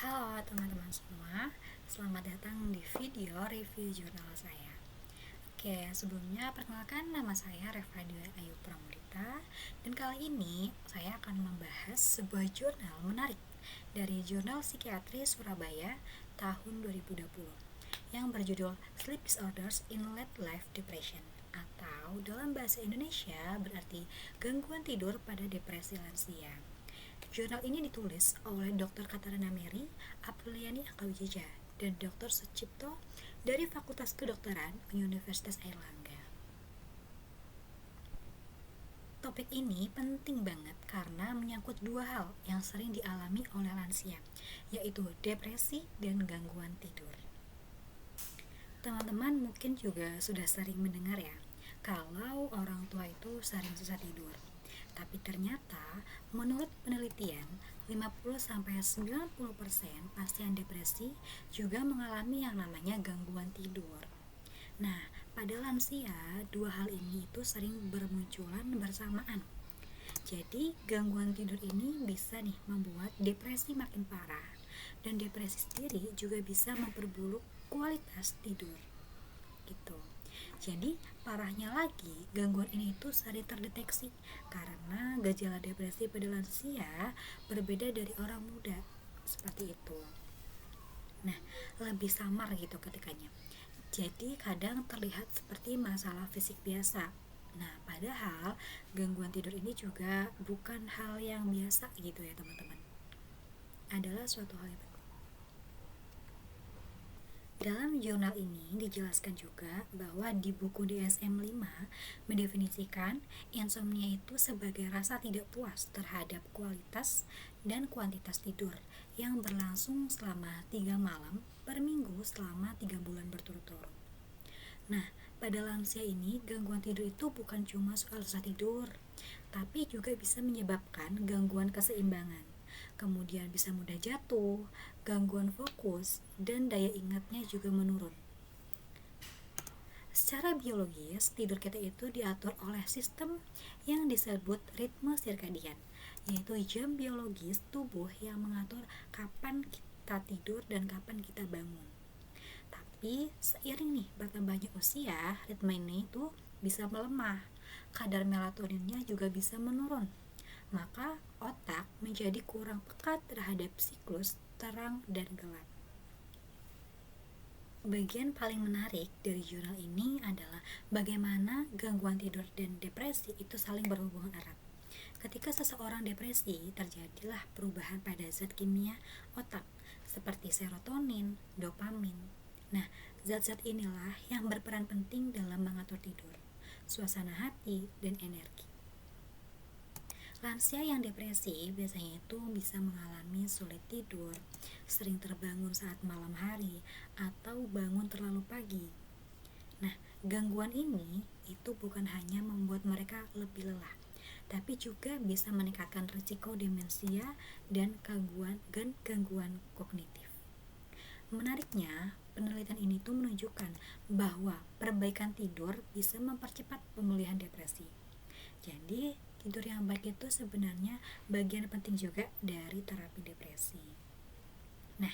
Halo teman-teman semua, selamat datang di video review jurnal saya. Oke, sebelumnya perkenalkan nama saya Revadia Ayu Pramudita. Dan kali ini saya akan membahas sebuah jurnal menarik dari Jurnal Psikiatri Surabaya tahun 2020 yang berjudul Sleep Disorders in Late Life Depression, atau dalam bahasa Indonesia berarti gangguan tidur pada depresi lansia. Jurnal ini ditulis oleh Dr. Katarina Mary, Apriliani Akawijaya, dan Dr. Sucipto dari Fakultas Kedokteran Universitas Airlangga. Topik ini penting banget karena menyangkut dua hal yang sering dialami oleh lansia, yaitu depresi dan gangguan tidur. Teman-teman mungkin juga sudah sering mendengar ya, kalau orang tua itu sering susah tidur. Tapi ternyata menurut penelitian 50-90% pasien depresi juga mengalami yang namanya gangguan tidur. Nah, pada lansia dua hal ini itu sering bermunculan bersamaan. Jadi gangguan tidur ini bisa nih membuat depresi makin parah, dan depresi sendiri juga bisa memperburuk kualitas tidur gitu. Jadi parahnya lagi, gangguan ini itu sering terdeteksi karena gejala depresi pada lansia berbeda dari orang muda, seperti itu. Nah, lebih samar gitu ketikanya. Jadi kadang terlihat seperti masalah fisik biasa. Nah, padahal gangguan tidur ini juga bukan hal yang biasa gitu ya teman-teman. Adalah suatu hal yang dalam jurnal ini dijelaskan juga bahwa di buku DSM-5 mendefinisikan insomnia itu sebagai rasa tidak puas terhadap kualitas dan kuantitas tidur yang berlangsung selama 3 malam per minggu selama 3 bulan berturut-turut. Nah, pada lansia ini gangguan tidur itu bukan cuma soal susah tidur, tapi juga bisa menyebabkan gangguan keseimbangan. Kemudian bisa mudah jatuh, gangguan fokus, dan daya ingatnya juga menurun. Secara biologis, tidur kita itu diatur oleh sistem yang disebut ritme sirkadian, yaitu jam biologis tubuh yang mengatur kapan kita tidur dan kapan kita bangun. Tapi seiring nih bertambahnya usia, ritme ini itu bisa melemah, kadar melatoninnya juga bisa menurun, maka otak menjadi kurang peka terhadap siklus terang dan gelap. Bagian paling menarik dari jurnal ini adalah bagaimana gangguan tidur dan depresi itu saling berhubungan erat. Ketika seseorang depresi, terjadilah perubahan pada zat kimia otak seperti serotonin, dopamin. Nah, zat-zat inilah yang berperan penting dalam mengatur tidur, suasana hati, dan energi. Lansia yang depresi biasanya itu bisa mengalami sulit tidur, sering terbangun saat malam hari, atau bangun terlalu pagi. Nah, gangguan ini itu bukan hanya membuat mereka lebih lelah, tapi juga bisa meningkatkan risiko demensia dan gangguan kognitif. Menariknya, penelitian ini tuh menunjukkan bahwa perbaikan tidur bisa mempercepat pemulihan depresi. Jadi, tidur yang baik itu sebenarnya bagian penting juga dari terapi depresi. Nah,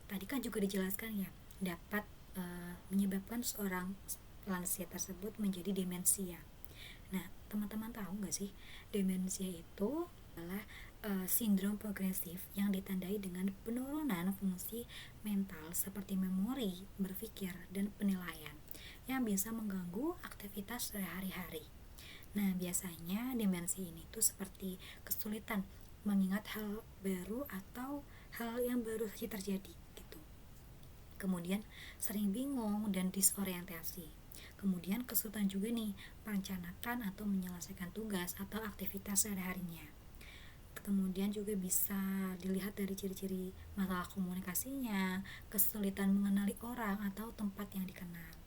tadi kan juga dijelaskan ya, dapat menyebabkan seorang lansia tersebut menjadi demensia. Nah, teman-teman tahu nggak sih, demensia itu adalah sindrom progresif yang ditandai dengan penurunan fungsi mental seperti memori, berpikir, dan penilaian yang bisa mengganggu aktivitas sehari-hari. Nah, biasanya demensi ini tuh seperti kesulitan mengingat hal baru atau hal yang baru saja terjadi gitu. Kemudian sering bingung dan disorientasi. Kemudian kesulitan juga nih merencanakan atau menyelesaikan tugas atau aktivitas sehari-harinya. Kemudian juga bisa dilihat dari ciri-ciri masalah komunikasinya, kesulitan mengenali orang atau tempat yang dikenal.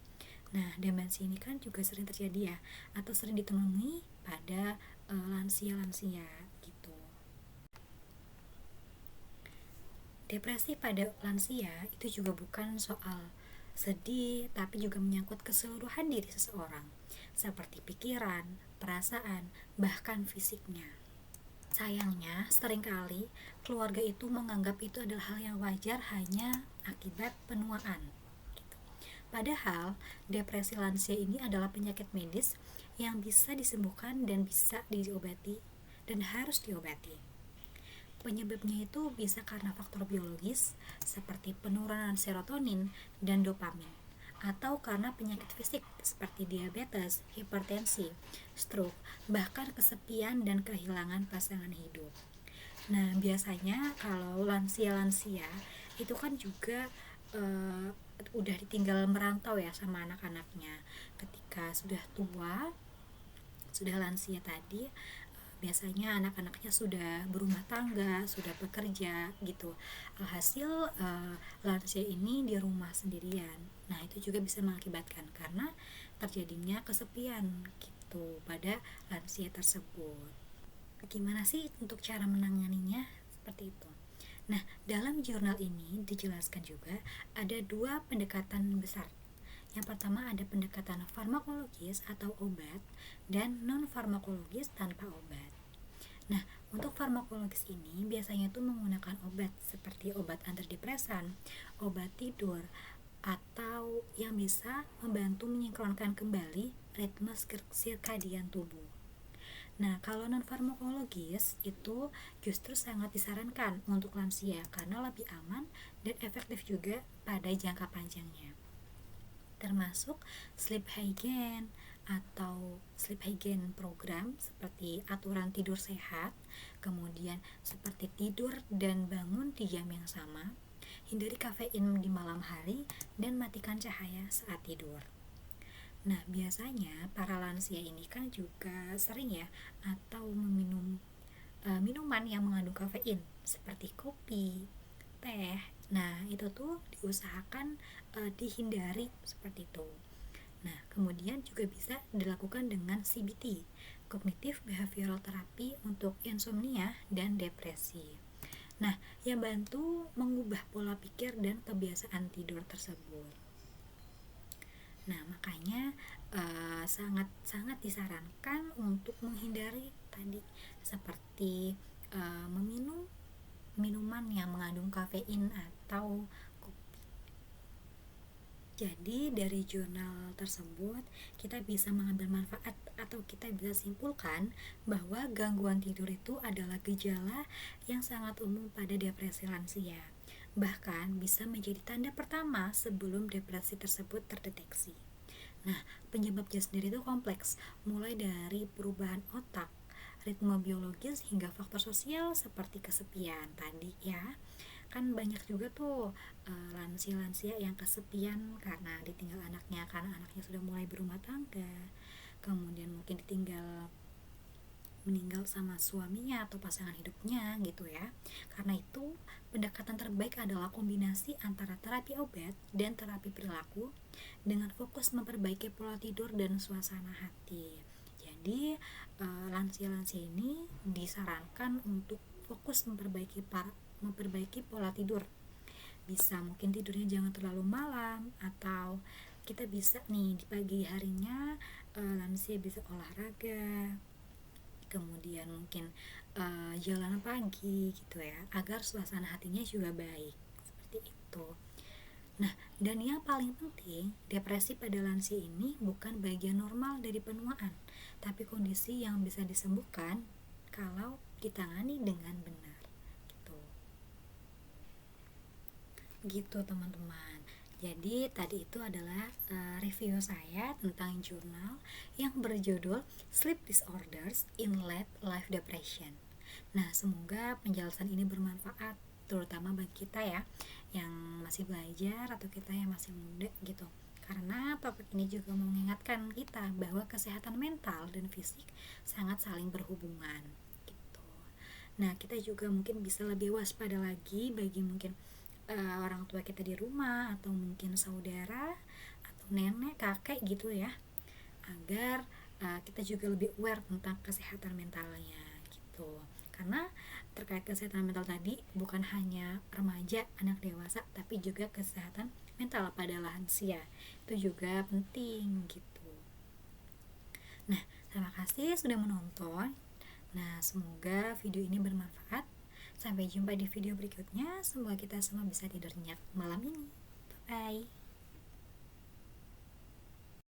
Nah, demensi ini kan juga sering terjadi ya, atau sering ditemui pada lansia-lansia gitu. Depresi pada lansia itu juga bukan soal sedih, tapi juga menyangkut keseluruhan diri seseorang, seperti pikiran, perasaan, bahkan fisiknya. Sayangnya, seringkali keluarga itu menganggap itu adalah hal yang wajar hanya akibat penuaan. Gitu. Padahal, depresi lansia ini adalah penyakit medis yang bisa disembuhkan dan bisa diobati dan harus diobati. Penyebabnya itu bisa karena faktor biologis seperti penurunan serotonin dan dopamin, atau karena penyakit fisik seperti diabetes, hipertensi, stroke, bahkan kesepian dan kehilangan pasangan hidup. Nah, biasanya kalau lansia-lansia itu kan juga udah ditinggal merantau ya sama anak-anaknya. Ketika sudah tua, sudah lansia tadi, biasanya anak-anaknya sudah berumah tangga, sudah bekerja gitu. Alhasil lansia ini di rumah sendirian. Nah, itu juga bisa mengakibatkan karena terjadinya kesepian gitu pada lansia tersebut. Gimana sih untuk cara menanganinya? Seperti itu. Nah, dalam jurnal ini dijelaskan juga ada dua pendekatan besar. Yang pertama ada pendekatan farmakologis atau obat dan non-farmakologis tanpa obat. Nah, untuk farmakologis ini biasanya itu menggunakan obat seperti obat antidepresan, obat tidur, atau yang bisa membantu menyinkronkan kembali ritme sirkadian tubuh. Nah, kalau non farmakologis itu justru sangat disarankan untuk lansia karena lebih aman dan efektif juga pada jangka panjangnya. Termasuk sleep hygiene atau sleep hygiene program seperti aturan tidur sehat, kemudian seperti tidur dan bangun di jam yang sama, hindari kafein di malam hari, dan matikan cahaya saat tidur. Nah, biasanya para lansia ini kan juga sering ya atau meminum minuman yang mengandung kafein seperti kopi, teh. Nah, itu tuh diusahakan dihindari seperti itu. Nah, kemudian juga bisa dilakukan dengan CBT, Cognitive Behavioral Therapy untuk insomnia dan depresi. Nah, yang bantu mengubah pola pikir dan kebiasaan tidur tersebut. Nah, makanya sangat-sangat disarankan untuk menghindari tadi seperti meminum minuman yang mengandung kafein atau kopi. Jadi dari jurnal tersebut kita bisa mengambil manfaat atau kita bisa simpulkan bahwa gangguan tidur itu adalah gejala yang sangat umum pada depresi lansia. Bahkan bisa menjadi tanda pertama sebelum depresi tersebut terdeteksi. Nah, penyebabnya sendiri itu kompleks, mulai dari perubahan otak, ritme biologis hingga faktor sosial seperti kesepian tadi ya. Kan banyak juga tuh lansia-lansia yang kesepian karena ditinggal anaknya, karena anaknya sudah mulai berumah tangga, kemudian mungkin meninggal sama suaminya atau pasangan hidupnya gitu ya. Karena itu pendekatan terbaik adalah kombinasi antara terapi obat dan terapi perilaku dengan fokus memperbaiki pola tidur dan suasana hati. Jadi lansia-lansia ini disarankan untuk fokus memperbaiki pola tidur. Bisa mungkin tidurnya jangan terlalu malam, atau kita bisa nih di pagi harinya lansia bisa olahraga, kemudian mungkin jalan pagi gitu ya, agar suasana hatinya juga baik seperti itu. Nah, dan yang paling penting, depresi pada lansia ini bukan bagian normal dari penuaan, tapi kondisi yang bisa disembuhkan kalau ditangani dengan benar gitu teman-teman. Jadi tadi itu adalah review saya tentang jurnal yang berjudul Sleep Disorders in Late Life Depression. Nah, semoga penjelasan ini bermanfaat terutama bagi kita ya yang masih belajar atau kita yang masih muda gitu. Karena topik ini juga mengingatkan kita bahwa kesehatan mental dan fisik sangat saling berhubungan gitu. Nah, kita juga mungkin bisa lebih waspada lagi bagi mungkin orang tua kita di rumah, atau mungkin saudara atau nenek, kakek gitu ya, agar kita juga lebih aware tentang kesehatan mentalnya gitu. Karena terkait kesehatan mental tadi bukan hanya remaja, anak dewasa, tapi juga kesehatan mental pada lansia itu juga penting gitu. Nah, terima kasih sudah menonton. Nah, semoga video ini bermanfaat. Sampai jumpa di video berikutnya. Semoga kita semua bisa tidur nyenyak malam ini. Bye bye.